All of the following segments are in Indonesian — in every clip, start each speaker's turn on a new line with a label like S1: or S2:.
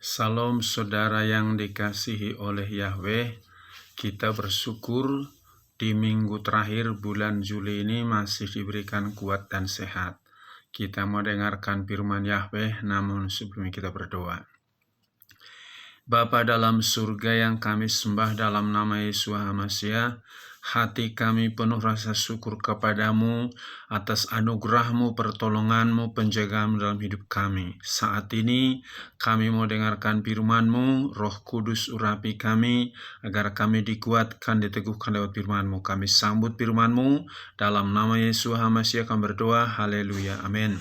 S1: Salam saudara yang dikasihi oleh Yahweh, kita bersyukur di minggu terakhir bulan Juli ini masih diberikan kuat dan sehat. Kita mau dengarkan firman Yahweh, namun sebelum kita berdoa. Bapa dalam surga yang kami sembah dalam nama Yesus HaMasiah, hati kami penuh rasa syukur kepadamu atas anugerah-Mu, pertolongan-Mu, penjagaan dalam hidup kami. Saat ini kami mau dengarkan firman-Mu, Roh Kudus urapi kami, agar kami dikuatkan, diteguhkan lewat firman-Mu. Kami sambut firman-Mu, dalam nama Yesus HaMasiah kami berdoa, haleluya, amin.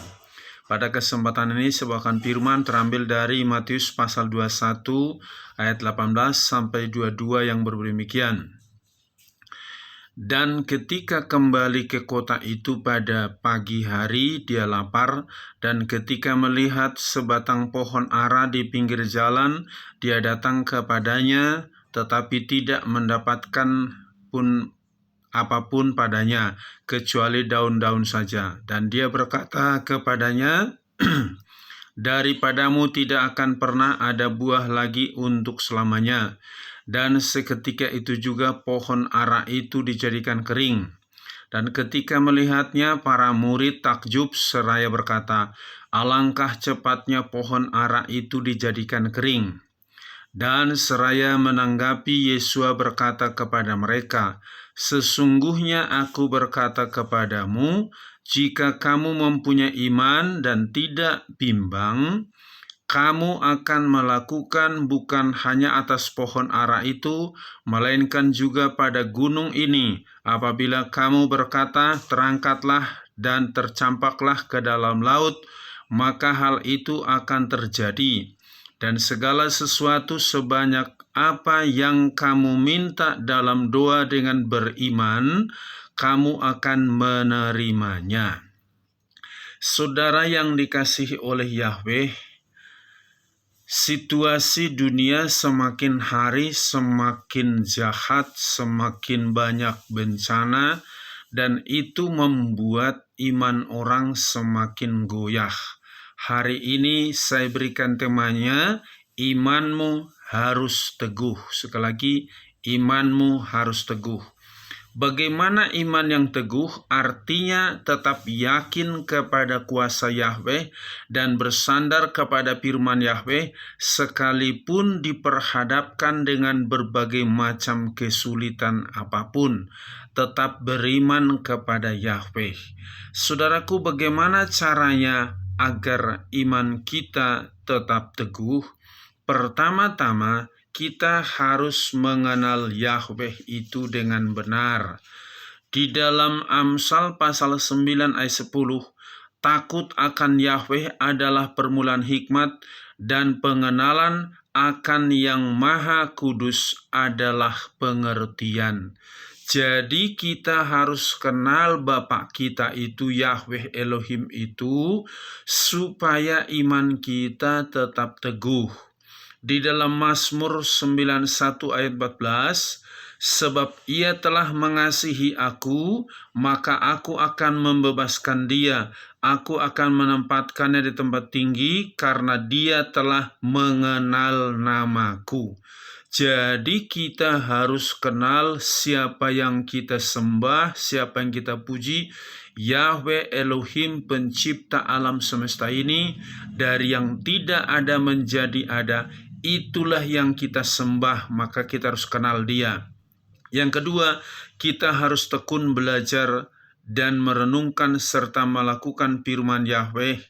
S1: Pada kesempatan ini sebuah firman terambil dari Matius pasal 21 ayat 18 sampai 22 yang berbunyi demikian. Dan ketika kembali ke kota itu pada pagi hari, dia lapar, dan ketika melihat sebatang pohon ara di pinggir jalan, dia datang kepadanya, tetapi tidak mendapatkan apapun padanya, kecuali daun-daun saja. Dan dia berkata kepadanya, daripadamu tidak akan pernah ada buah lagi untuk selamanya. Dan seketika itu juga pohon ara itu dijadikan kering. Dan ketika melihatnya, para murid takjub seraya berkata, alangkah cepatnya pohon ara itu dijadikan kering. Dan seraya menanggapi, Yesus berkata kepada mereka, sesungguhnya aku berkata kepadamu, jika kamu mempunyai iman dan tidak bimbang, kamu akan melakukan bukan hanya atas pohon ara itu, melainkan juga pada gunung ini. Apabila kamu berkata, terangkatlah dan tercampaklah ke dalam laut, maka hal itu akan terjadi. Dan segala sesuatu sebanyak apa yang kamu minta dalam doa dengan beriman, kamu akan menerimanya. Saudara yang dikasihi oleh Yahweh, situasi dunia semakin hari semakin jahat, semakin banyak bencana, dan itu membuat iman orang semakin goyah. Hari ini saya berikan temanya, imanmu harus teguh. Sekali lagi, imanmu harus teguh. Bagaimana iman yang teguh? Artinya tetap yakin kepada kuasa Yahweh dan bersandar kepada firman Yahweh sekalipun diperhadapkan dengan berbagai macam kesulitan apapun. Tetap beriman kepada Yahweh. Saudaraku, bagaimana caranya agar iman kita tetap teguh? Pertama-tama, kita harus mengenal Yahweh itu dengan benar. Di dalam Amsal pasal 9 ayat 10, takut akan Yahweh adalah permulaan hikmat, dan pengenalan akan Yang Maha Kudus adalah pengertian. Jadi kita harus kenal Bapa kita itu, Yahweh Elohim itu, supaya iman kita tetap teguh. Di dalam Mazmur 91 ayat 14, sebab ia telah mengasihi aku, maka aku akan membebaskan dia. Aku akan menempatkannya di tempat tinggi, karena dia telah mengenal namaku. Jadi kita harus kenal siapa yang kita sembah, siapa yang kita puji. Yahweh Elohim, pencipta alam semesta ini, dari yang tidak ada menjadi ada. Itulah yang kita sembah, maka kita harus kenal dia. Yang kedua, kita harus tekun belajar dan merenungkan serta melakukan firman Yahweh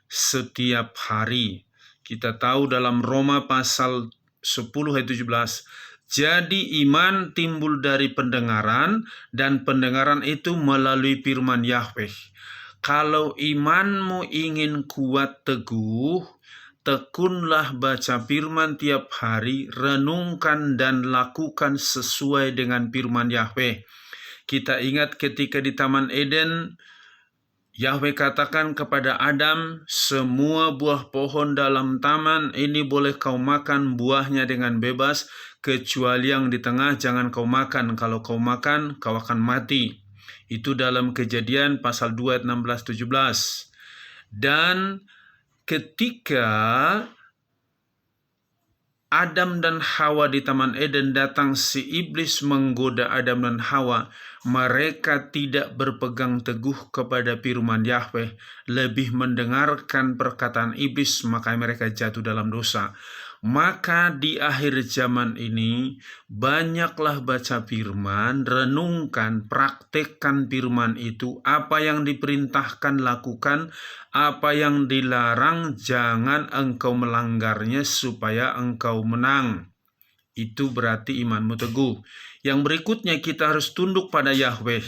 S1: setiap hari. Kita tahu dalam Roma pasal 10 ayat 17, jadi iman timbul dari pendengaran, dan pendengaran itu melalui firman Yahweh. Kalau imanmu ingin kuat teguh, tekunlah baca firman tiap hari, renungkan dan lakukan sesuai dengan firman Yahweh. Kita ingat ketika di Taman Eden, Yahweh katakan kepada Adam, semua buah pohon dalam taman ini boleh kau makan buahnya dengan bebas, kecuali yang di tengah jangan kau makan. Kalau kau makan, kau akan mati. Itu dalam Kejadian pasal 2 ayat 16-17. Dan ketika Adam dan Hawa di Taman Eden, datang si iblis menggoda Adam dan Hawa. Mereka tidak berpegang teguh kepada firman Yahweh, lebih mendengarkan perkataan iblis, maka mereka jatuh dalam dosa. Maka di akhir zaman ini, banyaklah baca firman, renungkan, praktekkan firman itu. Apa yang diperintahkan lakukan, apa yang dilarang jangan engkau melanggarnya supaya engkau menang. Itu berarti imanmu teguh. Yang berikutnya, kita harus tunduk pada Yahweh.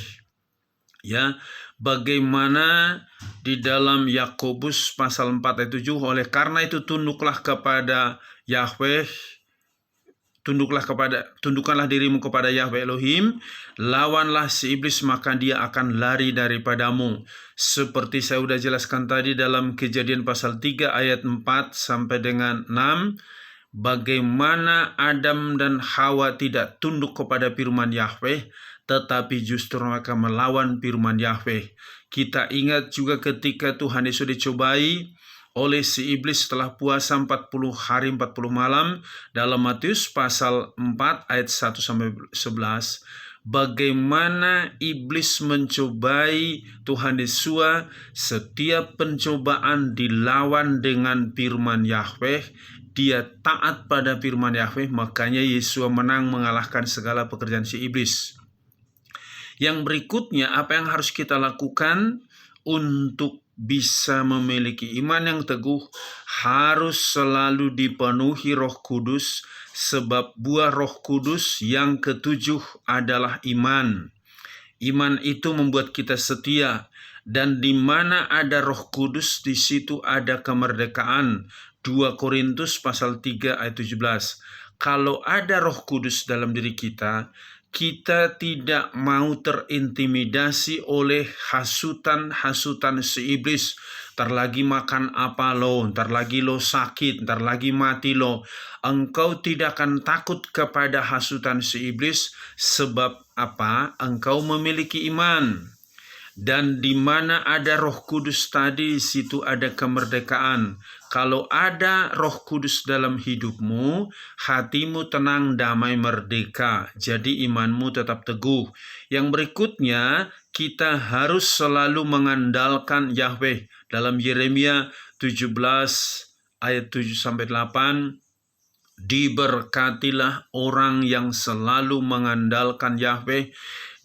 S1: Ya, bagaimana di dalam Yakobus pasal 4 ayat 7, oleh karena itu tunduklah kepada Yahweh, tundukkanlah dirimu kepada Yahweh Elohim, lawanlah si iblis maka dia akan lari daripadamu. Seperti saya sudah jelaskan tadi dalam Kejadian pasal 3 ayat 4 sampai dengan 6, bagaimana Adam dan Hawa tidak tunduk kepada firman Yahweh, tetapi justru mereka melawan firman Yahweh. Kita ingat juga ketika Tuhan Yesus dicobai oleh si iblis setelah puasa 40 hari 40 malam dalam Matius pasal 4 ayat 1 sampai 11, bagaimana iblis mencobai Tuhan Yesus. Setiap pencobaan dilawan dengan firman Yahweh, dia taat pada firman Yahweh, makanya Yesus menang mengalahkan segala pekerjaan si iblis. Yang berikutnya, apa yang harus kita lakukan untuk bisa memiliki iman yang teguh? Harus selalu dipenuhi Roh Kudus, sebab buah Roh Kudus yang ketujuh adalah iman. Iman itu membuat kita setia, dan di mana ada Roh Kudus, di situ ada kemerdekaan. 2 Korintus pasal 3 ayat 17. Kalau ada Roh Kudus dalam diri kita, kita tidak mau terintimidasi oleh hasutan-hasutan si iblis. Ntar lagi makan apa lo, ntar lagi lo sakit, ntar lagi mati lo. Engkau tidak akan takut kepada hasutan si iblis, sebab apa? Engkau memiliki iman. Dan di mana ada Roh Kudus tadi, situ ada kemerdekaan. Kalau ada Roh Kudus dalam hidupmu, hatimu tenang, damai, merdeka. Jadi imanmu tetap teguh. Yang berikutnya, kita harus selalu mengandalkan Yahweh. Dalam Yeremia 17 ayat 7 sampai 8, diberkatilah orang yang selalu mengandalkan Yahweh.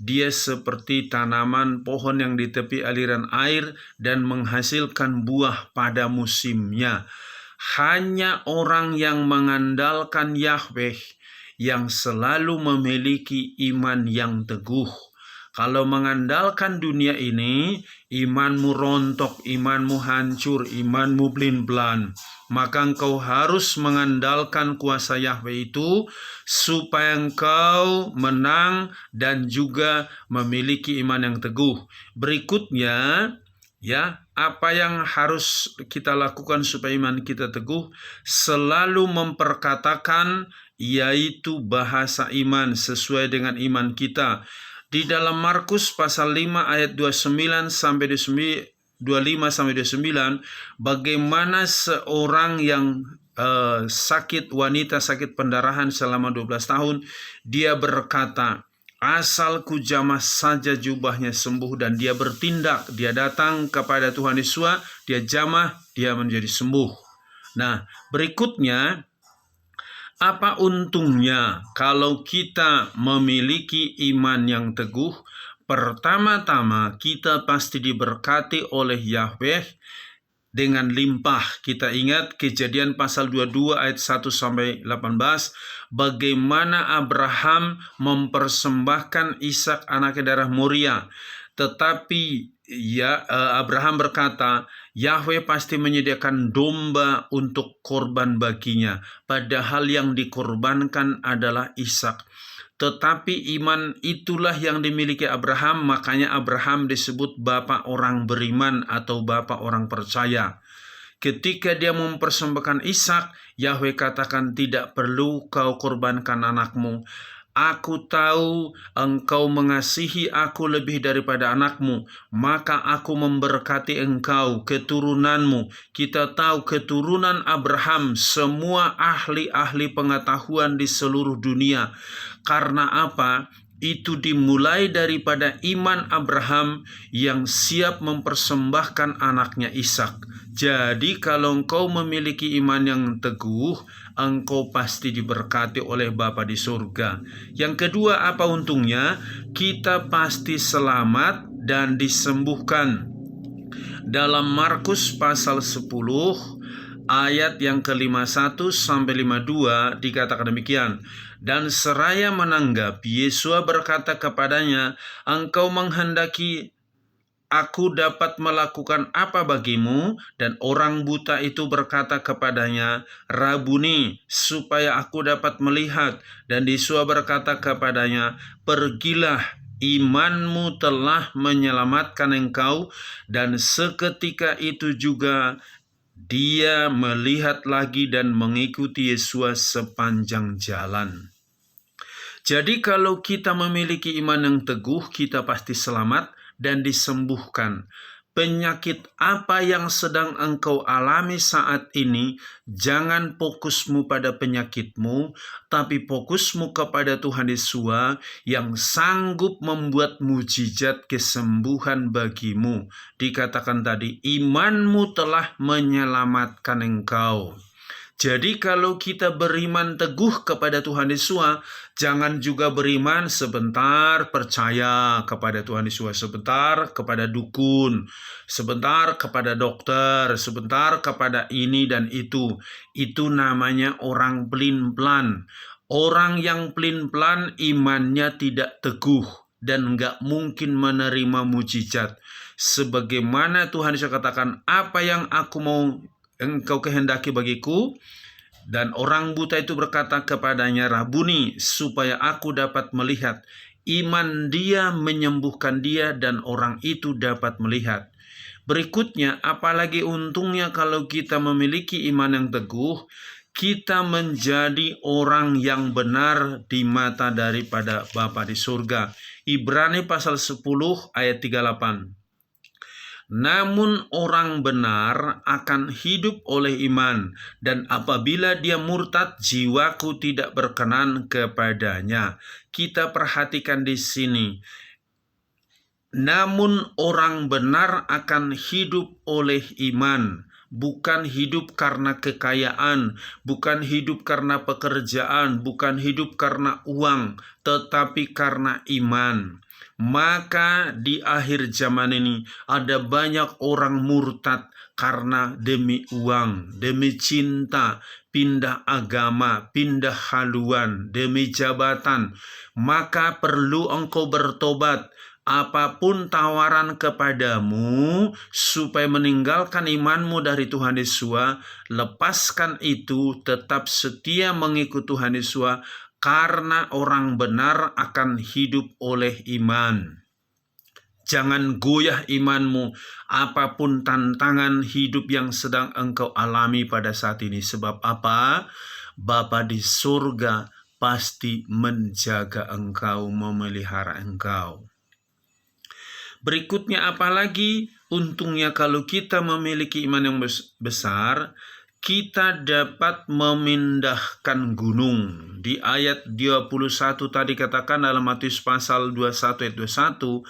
S1: Dia seperti tanaman pohon yang di tepi aliran air dan menghasilkan buah pada musimnya. Hanya orang yang mengandalkan Yahweh yang selalu memiliki iman yang teguh. Kalau mengandalkan dunia ini, imanmu rontok, imanmu hancur, imanmu blin-blan. Maka engkau harus mengandalkan kuasa Yahweh itu supaya engkau menang dan juga memiliki iman yang teguh. Berikutnya, ya, apa yang harus kita lakukan supaya iman kita teguh? Selalu memperkatakan, yaitu bahasa iman sesuai dengan iman kita. Di dalam Markus pasal 5 ayat 29 sampai 25 sampai 29, bagaimana seorang yang sakit, wanita sakit pendarahan selama 12 tahun, dia berkata, asal ku jamah saja jubahnya sembuh, dan dia bertindak, dia datang kepada Tuhan Yesus, dia jamah, dia menjadi sembuh. Nah, berikutnya, apa untungnya kalau kita memiliki iman yang teguh? Pertama-tama, kita pasti diberkati oleh Yahweh dengan limpah. Kita ingat Kejadian pasal 22 ayat 1 sampai 18, bagaimana Abraham mempersembahkan Ishak anaknya darah Moria. Tetapi Abraham berkata, Yahweh pasti menyediakan domba untuk korban baginya, padahal yang dikorbankan adalah Ishak. Tetapi iman itulah yang dimiliki Abraham, makanya Abraham disebut bapak orang beriman atau bapak orang percaya. Ketika dia mempersembahkan Ishak, Yahweh katakan, tidak perlu kau korbankan anakmu. Aku tahu engkau mengasihi aku lebih daripada anakmu, maka aku memberkati engkau, keturunanmu. Kita tahu keturunan Abraham, semua ahli-ahli pengetahuan di seluruh dunia. Karena apa? Itu dimulai daripada iman Abraham yang siap mempersembahkan anaknya Ishak. Jadi kalau engkau memiliki iman yang teguh, engkau pasti diberkati oleh Bapa di surga. Yang kedua, apa untungnya? Kita pasti selamat dan disembuhkan. Dalam Markus pasal 10 ayat yang ke-51 sampai 52 dikatakan demikian. Dan seraya menanggapi, Yesus berkata kepadanya, engkau menghendaki aku dapat melakukan apa bagimu? Dan orang buta itu berkata kepadanya, Rabuni, supaya aku dapat melihat. Dan Yesus berkata kepadanya, pergilah, imanmu telah menyelamatkan engkau. Dan seketika itu juga dia melihat lagi dan mengikuti Yesus sepanjang jalan. Jadi kalau kita memiliki iman yang teguh, kita pasti selamat dan disembuhkan. Penyakit apa yang sedang engkau alami saat ini, jangan fokusmu pada penyakitmu, tapi fokusmu kepada Tuhan Yesus yang sanggup membuat mujizat kesembuhan bagimu. Dikatakan tadi, imanmu telah menyelamatkan engkau. Jadi kalau kita beriman teguh kepada Tuhan Yesus, jangan juga beriman sebentar percaya kepada Tuhan Yesus, sebentar kepada dukun, sebentar kepada dokter, sebentar kepada ini dan itu. Itu namanya orang pelin-pelan. Orang yang pelin-pelan imannya tidak teguh dan enggak mungkin menerima mujizat. Sebagaimana Tuhan Yesus katakan, apa yang aku mau engkau kehendaki bagiku? Dan orang buta itu berkata kepadanya, Rabuni, supaya aku dapat melihat. Iman dia menyembuhkan dia dan orang itu dapat melihat. Berikutnya, apalagi untungnya kalau kita memiliki iman yang teguh, kita menjadi orang yang benar di mata daripada Bapa di surga. Ibrani pasal 10 ayat 38. Namun orang benar akan hidup oleh iman, dan apabila dia murtad, jiwaku tidak berkenan kepadanya. Kita perhatikan di sini. Namun orang benar akan hidup oleh iman, bukan hidup karena kekayaan, bukan hidup karena pekerjaan, bukan hidup karena uang, tetapi karena iman. Maka di akhir zaman ini ada banyak orang murtad karena demi uang, demi cinta, pindah agama, pindah haluan, demi jabatan. Maka perlu engkau bertobat. Apapun tawaran kepadamu supaya meninggalkan imanmu dari Tuhan Yesus, lepaskan itu, tetap setia mengikut Tuhan Yesus, karena orang benar akan hidup oleh iman. Jangan goyah imanmu apapun tantangan hidup yang sedang engkau alami pada saat ini. Sebab apa? Bapa di surga pasti menjaga engkau, memelihara engkau. Berikutnya apalagi untungnya kalau kita memiliki iman yang besar, kita dapat memindahkan gunung. Di ayat 21 tadi katakan dalam Matius pasal 21 ayat 21,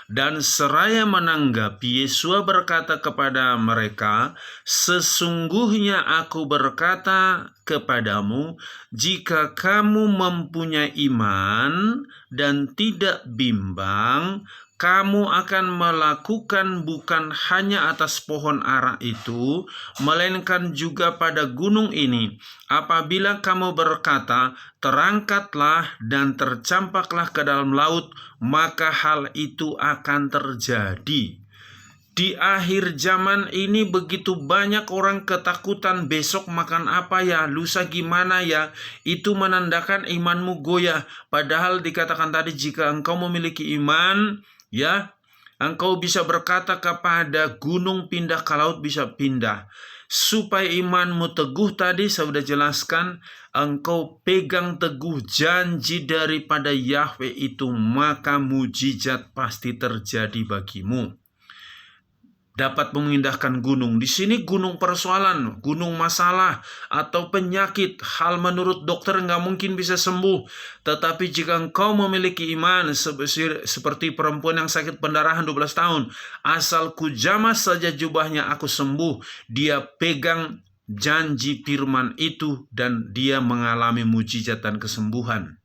S1: dan seraya menanggapi, Yesus berkata kepada mereka, sesungguhnya aku berkata kepadamu, jika kamu mempunyai iman dan tidak bimbang, kamu akan melakukan bukan hanya atas pohon ara itu, melainkan juga pada gunung ini. Apabila kamu berkata, terangkatlah dan tercampaklah ke dalam laut, maka hal itu akan terjadi. Di akhir zaman ini begitu banyak orang ketakutan, besok makan apa ya, lusa gimana ya. Itu menandakan imanmu goyah. Padahal dikatakan tadi, jika engkau memiliki iman, ya, engkau bisa berkata kepada gunung pindah ke laut, bisa pindah. Supaya imanmu teguh tadi saya sudah jelaskan, engkau pegang teguh janji daripada Yahweh itu, maka mujizat pasti terjadi bagimu. Dapat memindahkan gunung. Di sini gunung persoalan, gunung masalah, atau penyakit. Hal menurut dokter nggak mungkin bisa sembuh. Tetapi jika engkau memiliki iman seperti perempuan yang sakit pendarahan 12 tahun, asal ku jamah saja jubahnya aku sembuh. Dia pegang janji firman itu dan dia mengalami mujizat dan kesembuhan.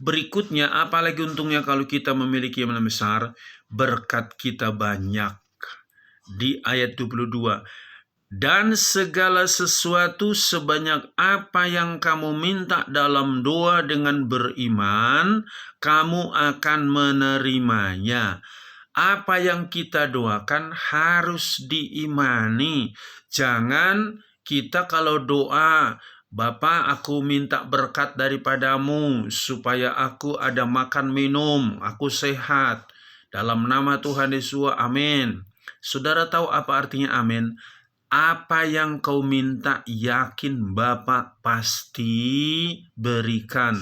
S1: Berikutnya, apalagi untungnya kalau kita memiliki iman besar, berkat kita banyak. Di ayat 22, dan segala sesuatu sebanyak apa yang kamu minta dalam doa dengan beriman, kamu akan menerimanya. Apa yang kita doakan harus diimani. Jangan kita kalau doa, Bapa, aku minta berkat daripadamu supaya aku ada makan minum, aku sehat. Dalam nama Tuhan Yesus, amin. Saudara tahu apa artinya amin? Apa yang kau minta, yakin Bapa pasti berikan.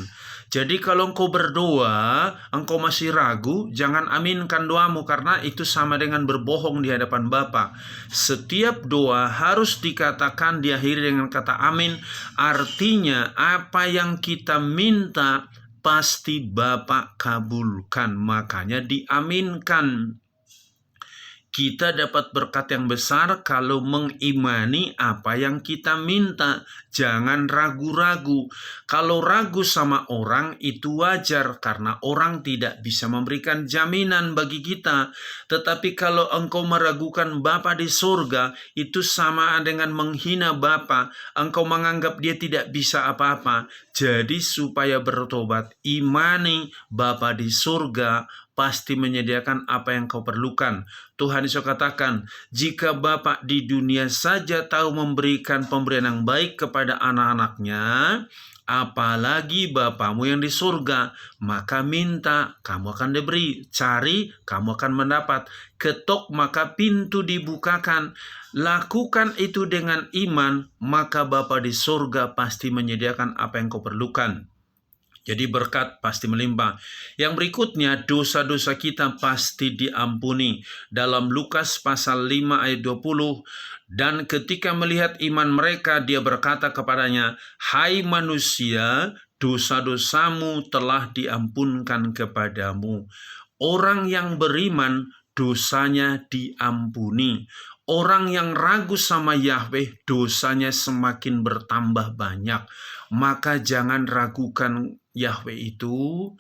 S1: Jadi kalau engkau berdoa, engkau masih ragu, jangan aminkan doamu, karena itu sama dengan berbohong di hadapan Bapa. Setiap doa harus dikatakan diakhiri dengan kata amin. Artinya apa yang kita minta pasti Bapa kabulkan, makanya diaminkan. Kita dapat berkat yang besar kalau mengimani apa yang kita minta. Jangan ragu-ragu. Kalau ragu sama orang itu wajar, karena orang tidak bisa memberikan jaminan bagi kita. Tetapi kalau engkau meragukan Bapa di surga, itu sama dengan menghina Bapa. Engkau menganggap dia tidak bisa apa-apa. Jadi supaya bertobat, imani Bapa di surga pasti menyediakan apa yang kau perlukan. Tuhan Yesus katakan, jika Bapa di dunia saja tahu memberikan pemberian yang baik kepada anak-anaknya, apalagi Bapamu yang di surga. Maka minta, kamu akan diberi. Cari, kamu akan mendapat. Ketok, maka pintu dibukakan. Lakukan itu dengan iman, maka Bapa di surga pasti menyediakan apa yang kau perlukan. Jadi berkat pasti melimpah. Yang berikutnya, dosa-dosa kita pasti diampuni. Dalam Lukas pasal 5 ayat 20, dan ketika melihat iman mereka, dia berkata kepadanya, hai manusia, dosa-dosamu telah diampunkan kepadamu. Orang yang beriman, dosanya diampuni. Orang yang ragu sama Yahweh, dosanya semakin bertambah banyak. Maka jangan ragukan Yahweh itu,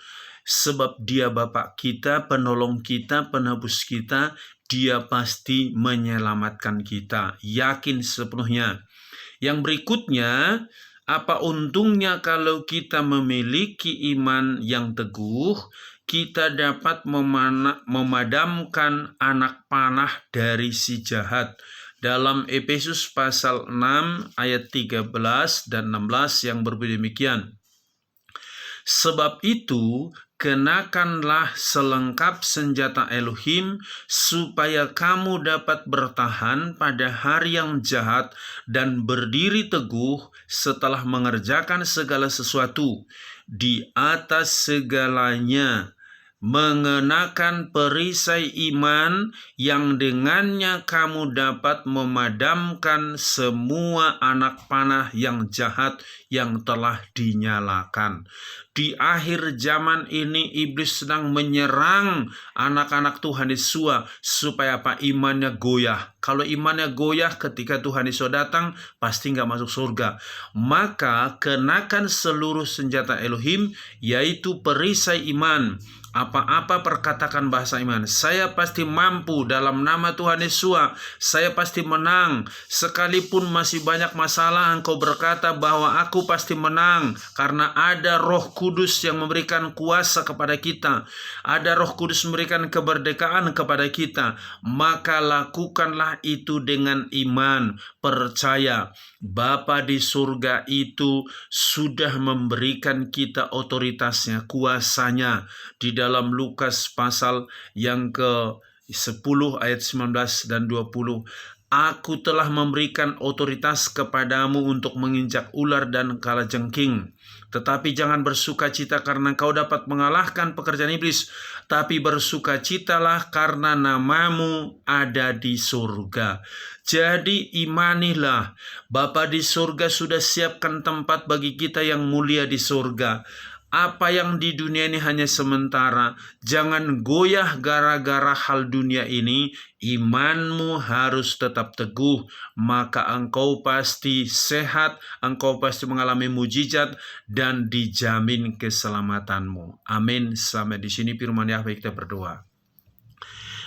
S1: sebab dia Bapa kita, penolong kita, penebus kita. Dia pasti menyelamatkan kita. Yakin sepenuhnya. Yang berikutnya, apa untungnya kalau kita memiliki iman yang teguh? Kita dapat memadamkan anak panah dari si jahat. Dalam Efesus pasal 6 ayat 13 dan 16 yang berbunyi demikian. Sebab itu, kenakanlah selengkap senjata Elohim, supaya kamu dapat bertahan pada hari yang jahat dan berdiri teguh setelah mengerjakan segala sesuatu. Di atas segalanya, mengenakan perisai iman yang dengannya kamu dapat memadamkan semua anak panah yang jahat yang telah dinyalakan. Di akhir zaman ini iblis sedang menyerang anak-anak Tuhan Yesus supaya apa? Imannya goyah. Kalau imannya goyah ketika Tuhan Yesus datang, pasti nggak masuk surga. Maka kenakan seluruh senjata Elohim, yaitu perisai iman. Apa-apa perkatakan bahasa iman. Saya pasti mampu dalam nama Tuhan Yesus. Saya pasti menang. Sekalipun masih banyak masalah, engkau berkata bahwa aku pasti menang. Karena ada Roh Kudus yang memberikan kuasa kepada kita. Ada Roh Kudus memberikan kemerdekaan kepada kita. Maka lakukanlah itu dengan iman. Percaya. Bapa di surga itu sudah memberikan kita otoritasnya, kuasanya. Di dalam Lukas pasal yang ke-10 ayat 19 dan 20. Aku telah memberikan otoritas kepadamu untuk menginjak ular dan kalajengking. Tetapi jangan bersukacita karena kau dapat mengalahkan pekerjaan iblis, tapi bersukacitalah karena namamu ada di surga. Jadi imanilah, Bapa di surga sudah siapkan tempat bagi kita yang mulia di surga. Apa yang di dunia ini hanya sementara. Jangan goyah gara-gara hal dunia ini. Imanmu harus tetap teguh, maka engkau pasti sehat, engkau pasti mengalami mujizat, dan dijamin keselamatanmu. Amin. Sampai di sini firman Yahweh, kita berdoa.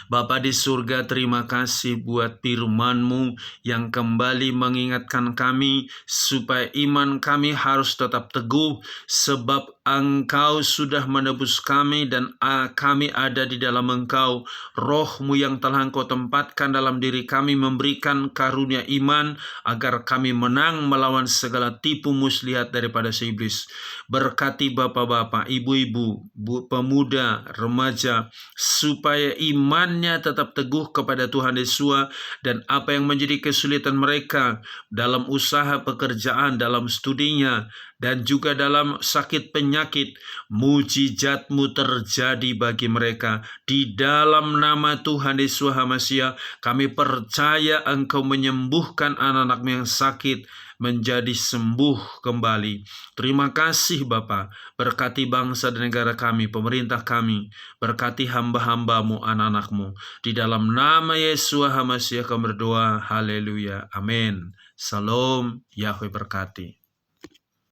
S1: Bapa di surga, terima kasih buat firman-Mu yang kembali mengingatkan kami supaya iman kami harus tetap teguh, sebab Engkau sudah menebus kami dan kami ada di dalam Engkau. Roh-Mu yang telah Engkau tempatkan dalam diri kami memberikan karunia iman agar kami menang melawan segala tipu muslihat daripada si iblis. Berkati bapak-bapak, ibu-ibu, pemuda, remaja, supaya imannya tetap teguh kepada Tuhan Yesus, dan apa yang menjadi kesulitan mereka dalam usaha pekerjaan, dalam studinya, dan juga dalam sakit penyakit, mujizat-Mu terjadi bagi mereka. Di dalam nama Tuhan Yesus HaMashiach, kami percaya Engkau menyembuhkan anak-anak-Mu yang sakit menjadi sembuh kembali. Terima kasih Bapa. Berkati bangsa dan negara kami, pemerintah kami. Berkati hamba-hamba-Mu, anak-anak-Mu. Di dalam nama Yesus HaMashiach kami berdoa. Haleluya. Amin. Salam. Yahweh berkati.